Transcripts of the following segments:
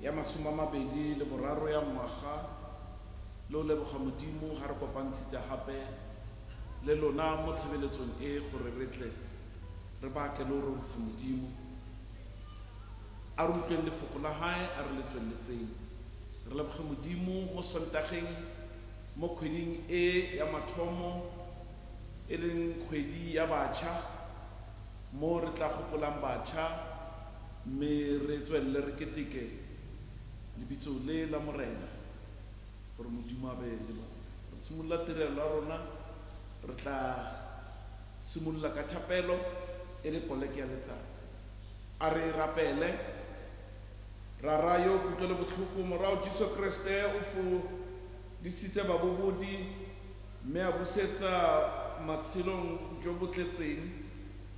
ya masoma mabedi le boraro ya ngwaga lo leboga modimo ga re kopantshitse gape le lona mo tshebeletsong e gore re tle re bake le go rosa modimo a re utlweng lefoko la hae a re le tsweletseng re leboga modimo mo sontageng mo kgweding e ya mathomo e leng kgwedi ya batjha mo re tla gopolang batjha mme re tswelle re keteke lebitso le la morena gore modimo a be le bona re simolola tirelo ya rona re tla simolola ka thapelo e le poleke ya letsatsi a re rapele ra rayo kutlwe le botlhoko morao Jesu Kriste o fodisitse babobodi mme a busetsa matshelong jo bo tletseng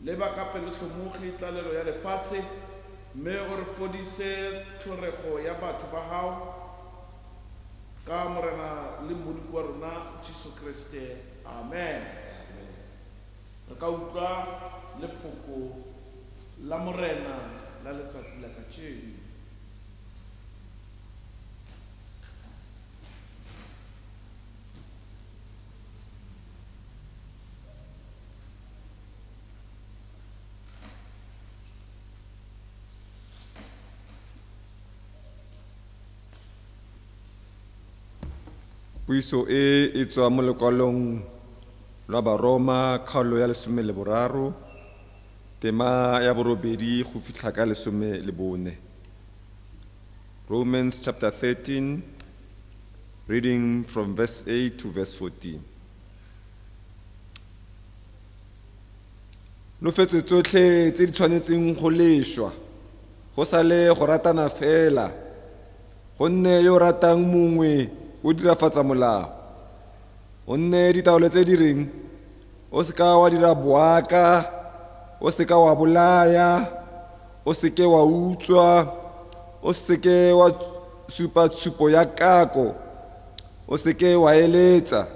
le ba ka pelotlhomogi tlalelo ya lefatshe mme o re fodise tlhorego ya batho ba hao ka morena le mmoloko wa rona Jesu Kriste amen re ka utlwa lefoko la morena la letsatsi la kajeno. Puiso e tswa mo lekwalong la Baroma kgaolo ya 13 tema ya borobedi go fitlha ka 14. Romans chapter 13 reading from verse 8 to verse 14. Lo fetse tsotlhe tse di tshwanetseng go leshwa go sa le go ratana fela gonne yo ratang mongwe o dirafatsa molao gonne ditaolo tse di reng o se ka wa dira boaka o se ka wa bolaya o se ke wa utswa o se ke wa supa tshupo ya kako o se ke wa eletsa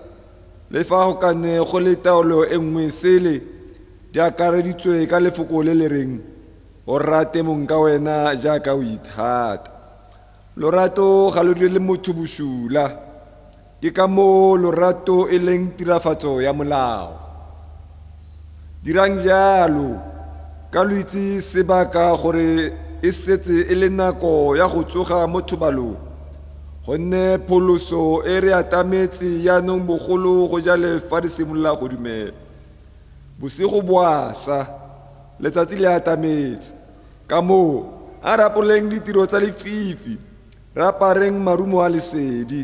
le fa go ka ne go le taolo e nngwe sele di akareditswe ka lefoko le le reng o rate mong ka wena jaaka o ithata lorato ga lo dire le motho bosula ke ka mo lorato e leng tirafatso ya molao dirang jalo ka lo itse sebaka gore e setse e le nako ya go tsoga mo thobalong gonne pholoso e re atametse yaanong bogolo go jale fa re simolola go dumela bosigo boasa letsatsi le atametse ka moo a rapoleng ditiro tsa lefifi re apareng marumo a lesedi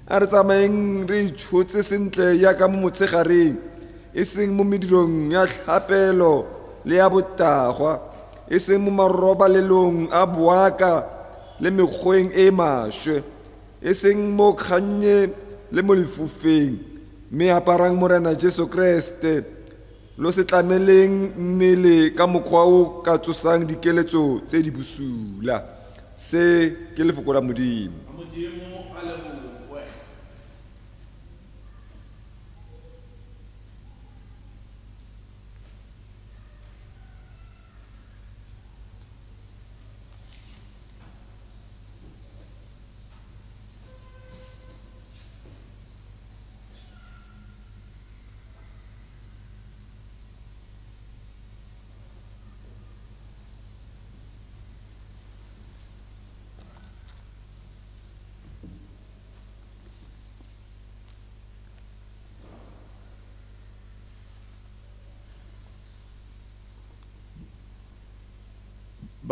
a re tsamayeng re itshotse sentle yaka mo motshegareng e seng mo medirong ya tlhapelo le ya botagwa e seng mo marobalelong a boaka le mekgweng e maswe e seng mo kgannye le mo lefufeng mme aparang morena Jesu Kriste lo se tlameleng mmele ka mokgwa o ka tsosang dikeletso tse di busula se ke lefoko la modimo.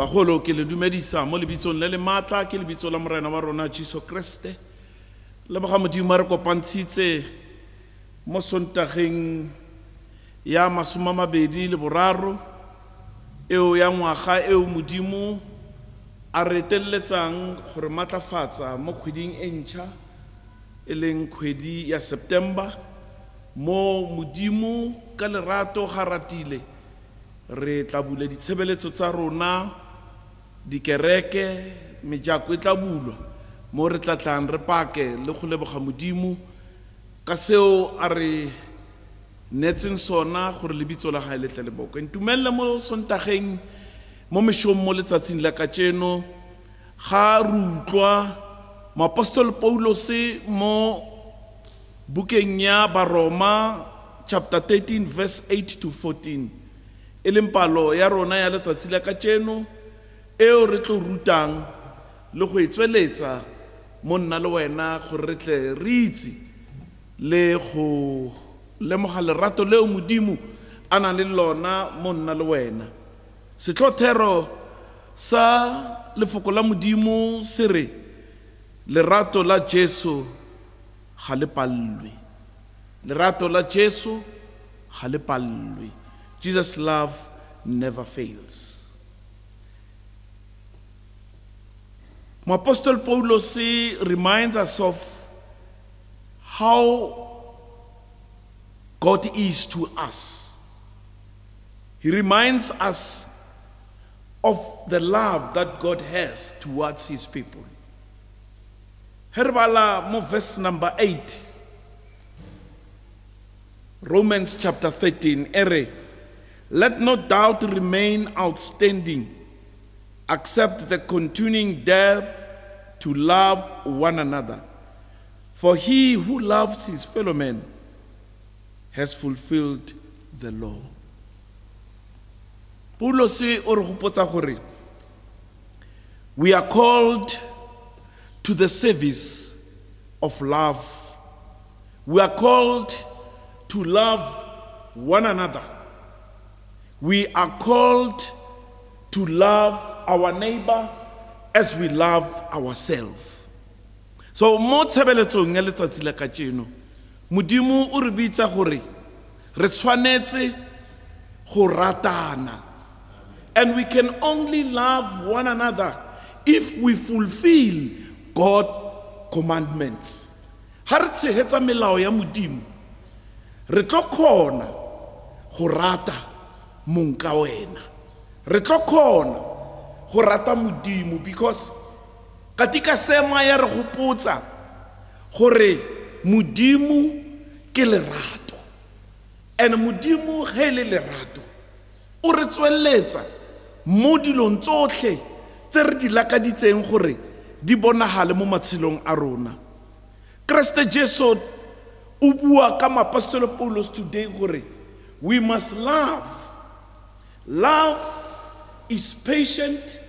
Bagolo ke le dumedisa mo lebitsong le le matla ke lebitso la morena wa rona Jesu Kriste le boga modimo re kopantshitse mo sontageng ya 23 eo ya ngwaga eo modimo a re teletsang gore matlafatsa mo kgweding e ntšha e leng kgwedi ya September mo modimo ka lerato ga ratile re tla bula ditshebeletso tsa rona, dikereke, mejako e tla bulwa mo re tla tlang re pake le go leboga Modimo ka seo a re netseng sona gore lebitso la gae le tle le bokwe. Ntumelle mo sontageng mo mešong mo letsatsing la kajeno ga re utlwa moapostol Paulos mo bukeng ya Baroma chapter 13 verse 8 to 14 e leng palo ya rona ya letsatsi la kajeno eo re tlo rutang le go etsweletsa mo nna le wena gore re tle re itse le go lemoga lerato leo Modimo a nang le lona mo nna le wena. Setlothero sa lefoko la Modimo se re lerato la Jesu ga le pallwe. Lerato la Jesu ga le pallwe. Jesus' love never fails. Apostle Paulos reminds us of how God is to us. He reminds us of the love that God has towards his people. Herbala mo verse number 8. Romans chapter 13. Ere, let no doubt remain outstanding, except the continuing debt to love one another. For he who loves his fellow man has fulfilled the law. Paulos o re gopotsa gore we are called to the service of love. We are called to love one another. We are called to love our neighbor as we love ourselves. So mo tshebeletsong ya letsatsi la kajeno Modimo o re bitsa gore re tshwanetse go ratana. And we can only love one another if we fulfill God's commandments. Ha re tshegetsa melao ya Modimo re tlo khona go rata mong ka wena. Re tlo khona go rata Modimo because katika sema ya re gopotsa gore Modimo ke lerato. And Modimo ge le lerato o re tsweletsa mo dilong tsotlhe tse re di lakaditseng gore di bonagale mo matshelong a rona. Kriste Jesu o bua ka moapostolo Paulos today gore we must love. Love is patient.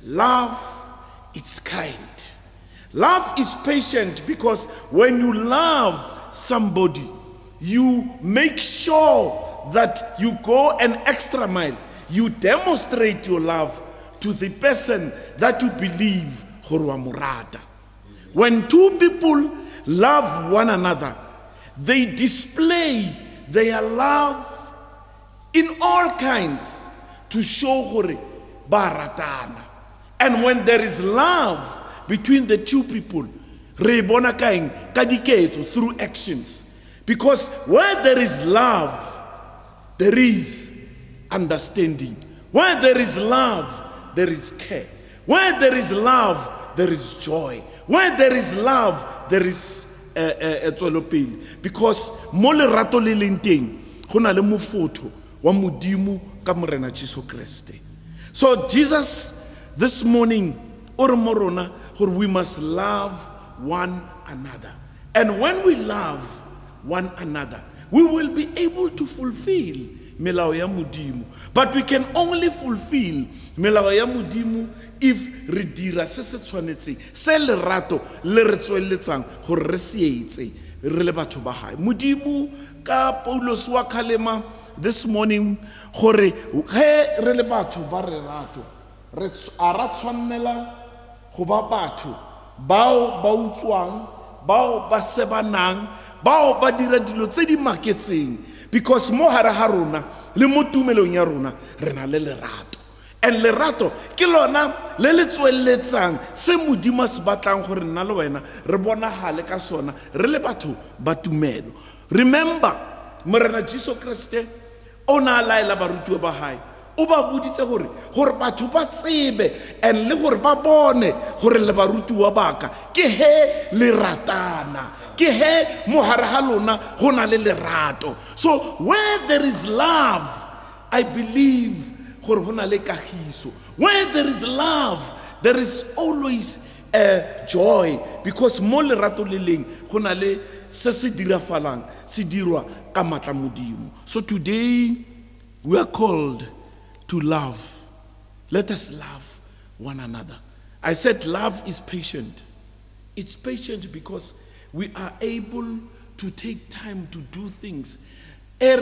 Love is kind. Love is patient because when you love somebody, you make sure that you go an extra mile. You demonstrate your love to the person that you believe gore wa mo rata. When two people love one another, they display their love in all kinds to show gore ba ratana. And when there is love between the two people, re bona kaeng ka diketso through actions. Because where there is love, there is understanding. Where there is love, there is care. Where there is love, there is joy. Where there is love, there is tswelopele. Because mo lerato le leng teng go na le mofotho wa Modimo ka morena Jesu Kriste. So Jesus this morning or mo rona gore we must love one another. And when we love one another, we will be able to fulfill melao ya Modimo. But we can only fulfill melao ya Modimo if re dira se se tshwanetse se lerato le re tsweletsang gore re seetse re le batho ba gae. Modimo ka Paulos wa khalema this morning gore ge re le batho ba re rato re ara tshwanela go ba batho bao ba utswang, bao ba sebanang, bao ba dira dilo tse di maketseng. Because mo hare ha rona le mo tumelong ya rona re na le lerato. And lerato ke lona le le tsweletsang se Modimo se batlang gore nna le wena re bonagale ka sona re le batho ba tumelo. Remember morena Jesu Kriste o na laela barutwa ba hae o ba boditse gore batho ba tsebe and le gore ba bone gore le barutiwa baka ke he le ratana, ke he mo hare ga lona go na le lerato. So where there is love, I believe gore go na le kagiso. Where there is love, there is always joy, because mo lerato le leng go na le se se dirafalang se dirwa ka matla modimo. So today we are called to love. Let us love one another. I said love is patient. It's patient because we are able to take time to do things. We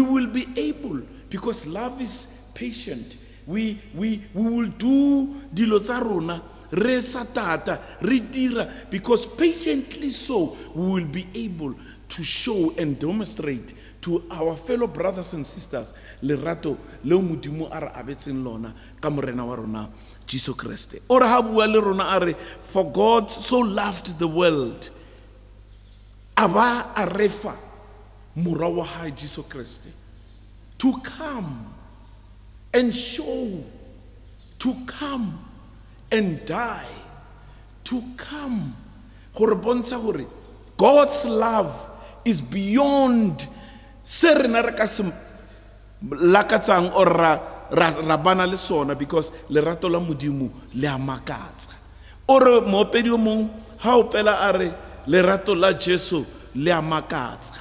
will be able, because love is patient. We will do dilo tsa rona re satata re dira, because patiently so we will be able to show and demonstrate to our fellow brothers and sisters lerato leo modimo a re abetseng lona ka morena wa rona Jesus Christ. Ora ha bua le rona a re, for God so loved the world, aba a refa mora wa ha Jesus Christ to come and show, to come and die, to come gore bontsha gore God's love is beyond se rena re ka se lakatsang or ra bana le sona, because lerato la modimo le a makatsa. Ore moopedi o mong ha o pela a re lerato la Jesu le a makatsa,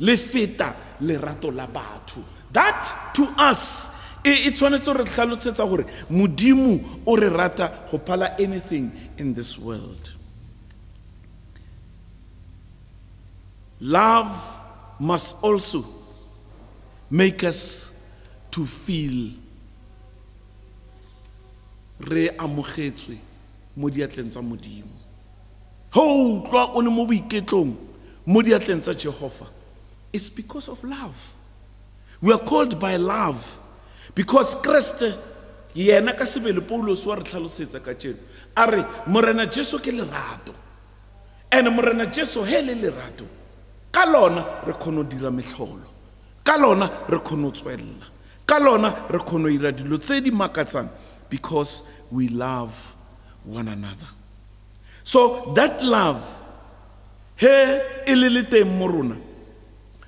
le feta lerato la batho. That to us e tshwanetse re tlhalosetsa gore modimo o re rata go phala anything in this world. Love must also make us to feel re amogetswe mo diatleng tsa modimo. Ho tloa o le mo boiketlong mo diatleng tsa Jehova, it's because of love. We are called by love, because Christ yena ka sebele Paulos wa re tlhalosetsa ka tseno a re morena Jesu ke lerato, and morena Jesu he le lerato ka lona re kgono dira metlholo, ka lona re kgono tswella, ka lona re kgono ira dilo tse di makatsang, because we love one another. So that love he ilele teng mo rona,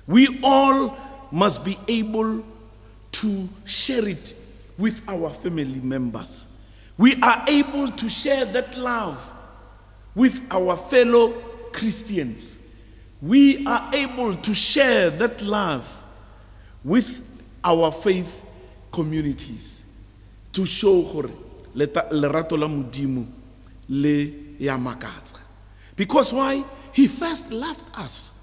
we all must be able to share it with our family members. We are able to share that love with our fellow Christians. We are able to share that love with our faith communities, to show gore lerato la modimo le ya makatsa. Because why? He first loved us,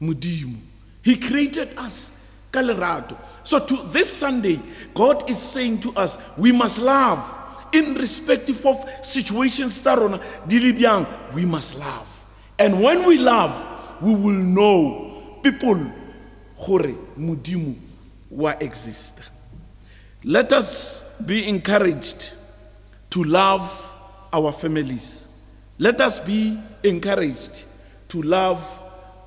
modimo. He created us ka lerato. So to this Sunday, God is saying to us, we must love in respective of situations tsa rona di le bjang. We must love, and when we love, we will know people gore modimo wa exist. Let us be encouraged to love our families. Let us be encouraged to love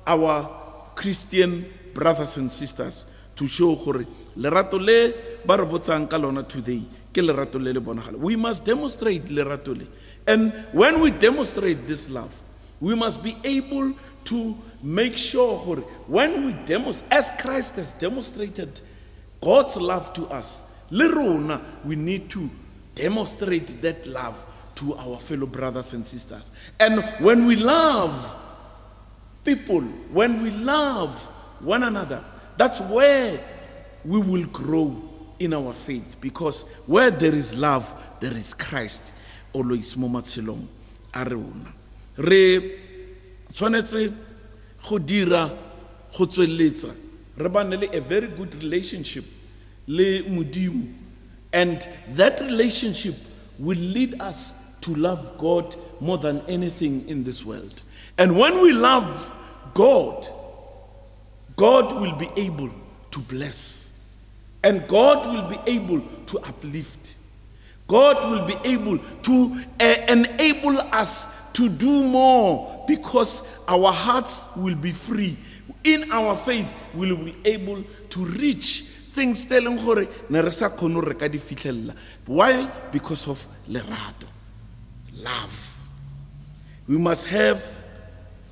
our Christian brothers and sisters, to show gore lerato le ba re botsang ka lona today ke lerato le le bonagala. We must demonstrate lerato le, and when we demonstrate this love, we must be able to make sure gore when we demonstrate, as Christ has demonstrated God's love to us, le rona we need to demonstrate that love to our fellow brothers and sisters. And when we love people, when we love one another, that's where we will grow in our faith, because where there is love, there is Christ always mo matshelong a rona. Re tshwanetse go dira go tsweletsa re bane le a very good relationship le modimo, and that relationship will lead us to love God more than anything in this world. And when we love God, God will be able to bless, and God will be able to uplift. God will be able to enable us to do more, because our hearts will be free. In our faith, we will be able to reach things tse leng gore ne re sa kgone re ka di fitlhelela. Why? Because of lerato, love. We must have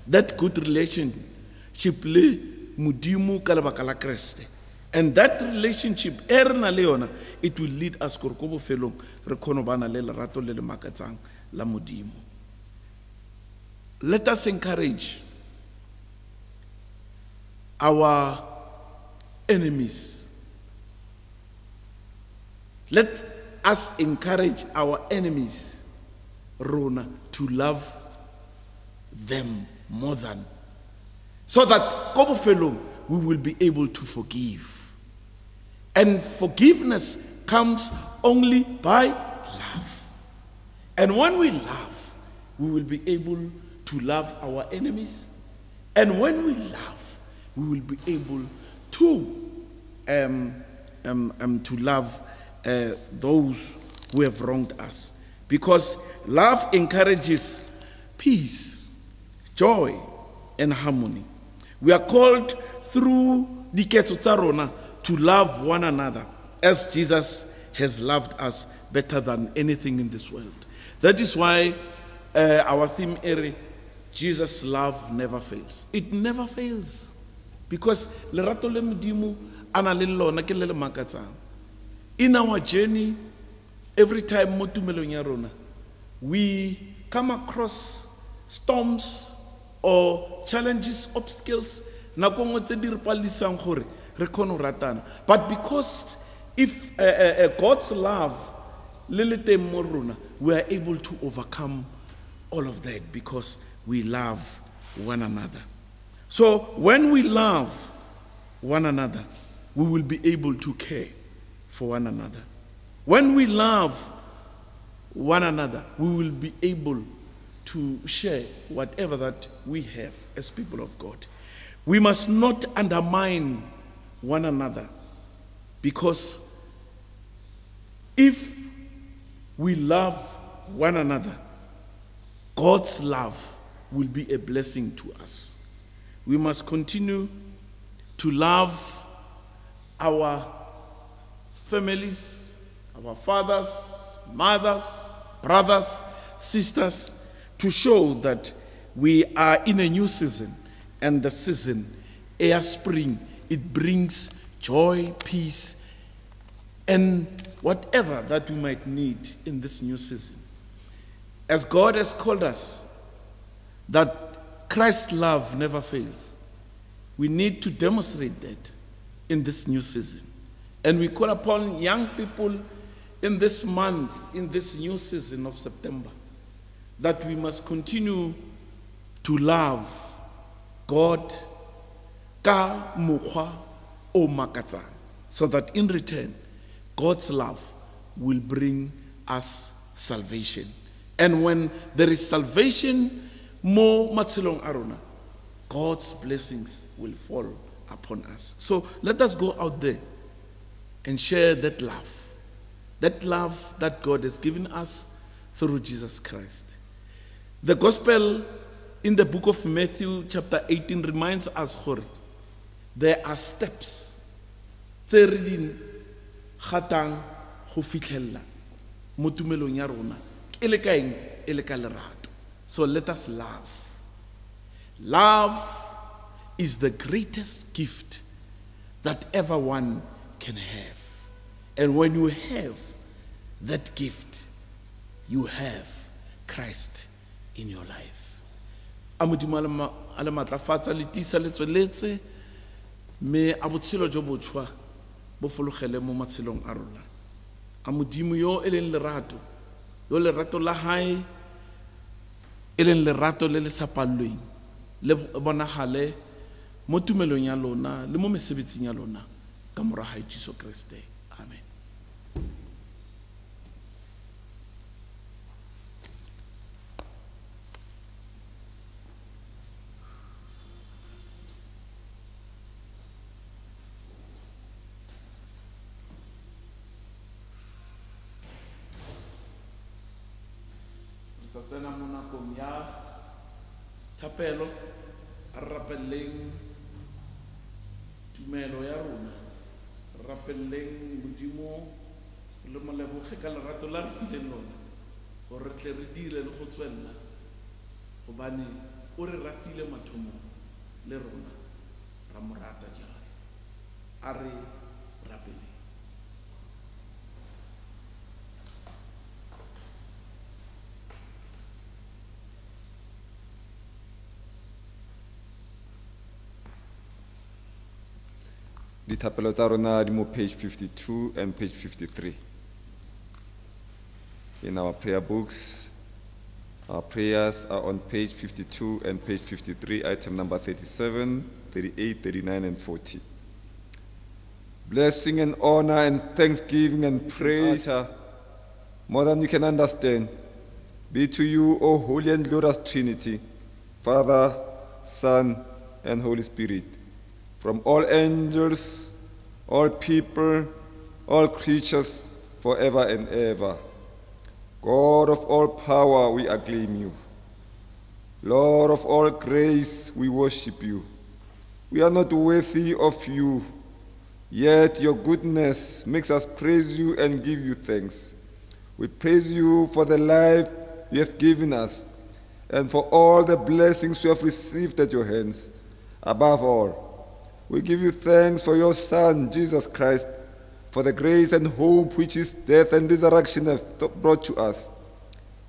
that good relationship le Modimo ka lebaka la Kriste. And that relationship, it will lead us ko bofelong re kgone bana le lerato le le makatsang la Modimo. Let us encourage our enemies. Let us encourage our enemies, Rona, to love them more than, so that ko bofelong we will be able to forgive. And forgiveness comes only by love. And when we love, we will be able to love our enemies. And when we love, we will be able to love those who have wronged us. Because love encourages peace, joy, and harmony. We are called through diketso tsa rona to love one another as Jesus has loved us better than anything in this world. That is why our theme area, Jesus' love never fails. It never fails. Because lerato le Modimo ana le lona ke le makatsang. In our journey, every time mo tumelong ya rona, we come across storms or challenges, obstacles, nako ngwe tse di re palisang gore re kgone ratana. But because if God's love le teng mo rona, we are able to overcome all of that because we love one another. So when we love one another, we will be able to care for one another. When we love one another, we will be able to share whatever that we have as people of God. We must not undermine one another, because if we love one another, God's love will be a blessing to us. We must continue to love our families, our fathers, mothers, brothers, sisters, to show that we are in a new season, and the season, air spring, it brings joy, peace, and whatever that we might need in this new season. As God has called us, that Christ's love never fails, we need to demonstrate that in this new season. And we call upon young people in this month, in this new season of September, that we must continue to love God ka mokgwa o makatsang, so that in return, God's love will bring us salvation. And when there is salvation, mo matshelong a rona, God's blessings will fall upon us. So let us go out there and share that love that God has given us through Jesus Christ. The gospel in the book of Matthew chapter 18 reminds us hore there are steps tse re di gatang go fitlhella mo tumelong ya rona e le kaeng e le ka lerato. So let us love. Love is the greatest gift that everyone can have. And when you have that gift, you have Christ in your life. A Modimo a le matlafatsa le tisa le tsweletse me a botshelo jo botshwa bo fologele mo matshelong a rona. A Modimo yo e leng lerato, yo lerato la hae e leng lerato le le sa pallweng, le bonagale mo tumelong ya lona le mo mesebetsing ya lona ka mora ga Jesu Kriste. Amen. Tsena mo nakong ya thapelo a rapeleng tumelo ya rona rapelleng modimo le moleboge ka lerato la re fileng lona gore re tle re dire le go tswelela gobane o re ratile mathomong le rona ra mo rata jalo a re rapeleng. Dithapelo tsa rona di mo page 52 and page 53. In our prayer books, our prayers are on page 52 and page 53, item number 37, 38, 39, and 40. Blessing and honor and thanksgiving and praise, more than you can understand, be to you, O holy and glorious Trinity, Father, Son, and Holy Spirit, from all angels, all people, all creatures, forever and ever. God of all power, we acclaim you. Lord of all grace, we worship you. We are not worthy of you, yet your goodness makes us praise you and give you thanks. We praise you for the life you have given us and for all the blessings you have received at your hands. Above all, we give you thanks for your Son, Jesus Christ, for the grace and hope which his death and resurrection have brought to us.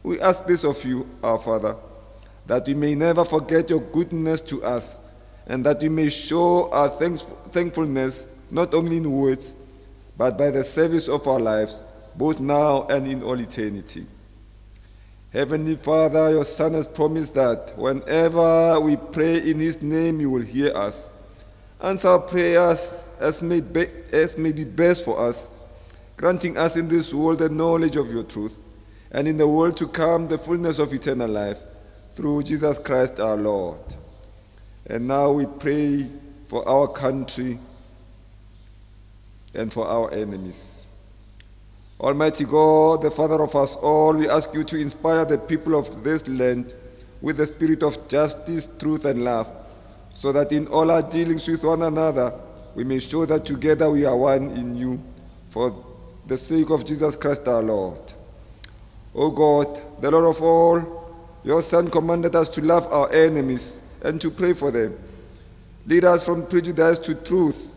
We ask this of you, our Father, that we may never forget your goodness to us, and that we may show our thankfulness not only in words, but by the service of our lives, both now and in all eternity. Heavenly Father, your Son has promised that whenever we pray in his name, you will hear us. Answer our prayers as may be best for us, granting us in this world the knowledge of your truth, and in the world to come the fullness of eternal life, through Jesus Christ our Lord. And now we pray for our country and for our enemies. Almighty God, the Father of us all, we ask you to inspire the people of this land with the spirit of justice, truth, and love, so that in all our dealings with one another, we may show that together we are one in you, for the sake of Jesus Christ our Lord. O God, the Lord of all, your Son commanded us to love our enemies and to pray for them. Lead us from prejudice to truth.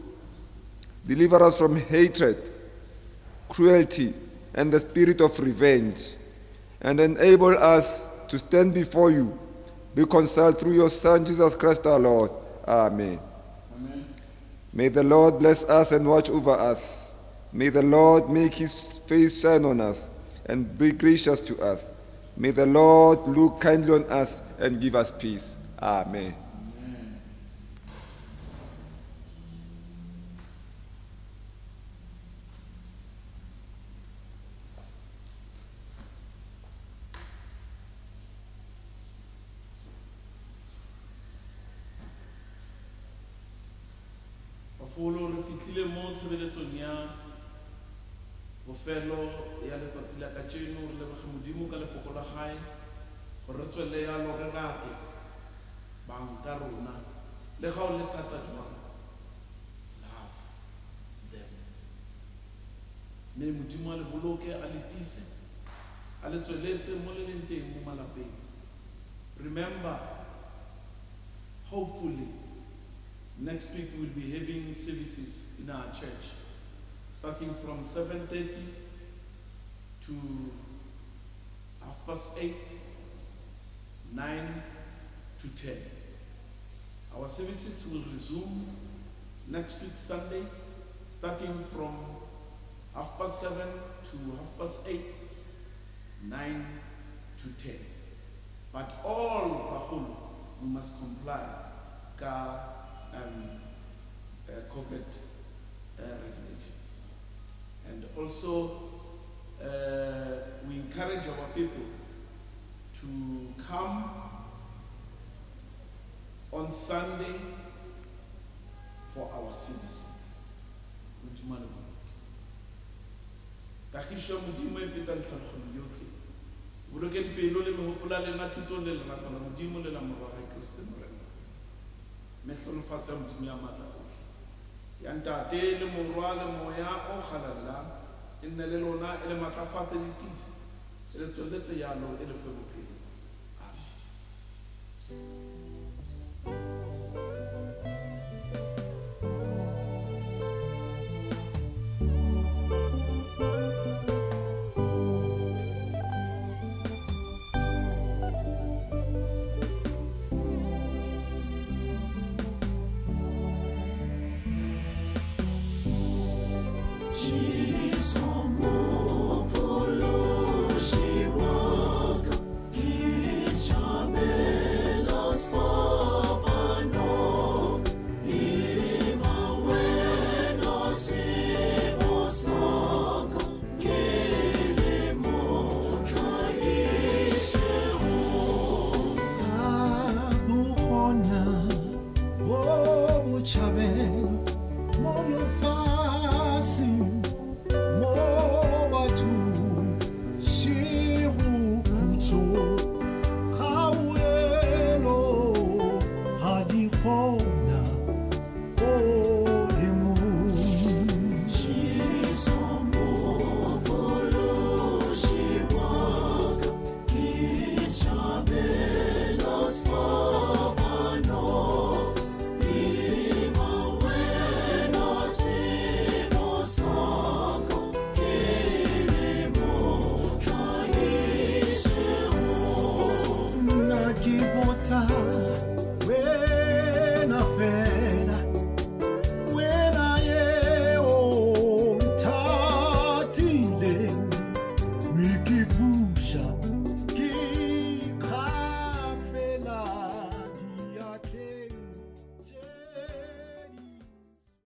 Deliver us from hatred, cruelty, and the spirit of revenge, and enable us to stand before you, reconciled through your Son, Jesus Christ our Lord. Amen. Amen. May the Lord bless us and watch over us. May the Lord make his face shine on us and be gracious to us. May the Lord look kindly on us and give us peace. Amen. Bafolo re fitlhile mo tshebeletsong ya bofelo ya letsatsi la kajeno re leboge modimo ka lefoko la gae gore re tswelle yalo re rate bang ka rona le ga o le thata jwang love them. Mme modimo a le boloke a le tise a le tsweletse mo le leng teng mo malapeng. Remember, hopefully next week we'll be having services in our church, starting from 7:30 to 8:30, 9 to 10. Our services will resume next week Sunday, starting from 7:30 to 8:30, 9 to 10. But all Bahulu must comply with COVID regulations. And also, we encourage our people to come on Sunday for our services. Kagisho modimo e fetang tlhalogano yotlhe. Boloke dipelo le mehopola le nna kitso le lerato la modimo le la morwa ga Kriste morena. Me hlolofatsa modimo ya matla otlhe. ya ntate le morwa le moya o kgalelang e nne le lona e le matlafatse le tiise e le tsweletse yalo e le fe bophelo. She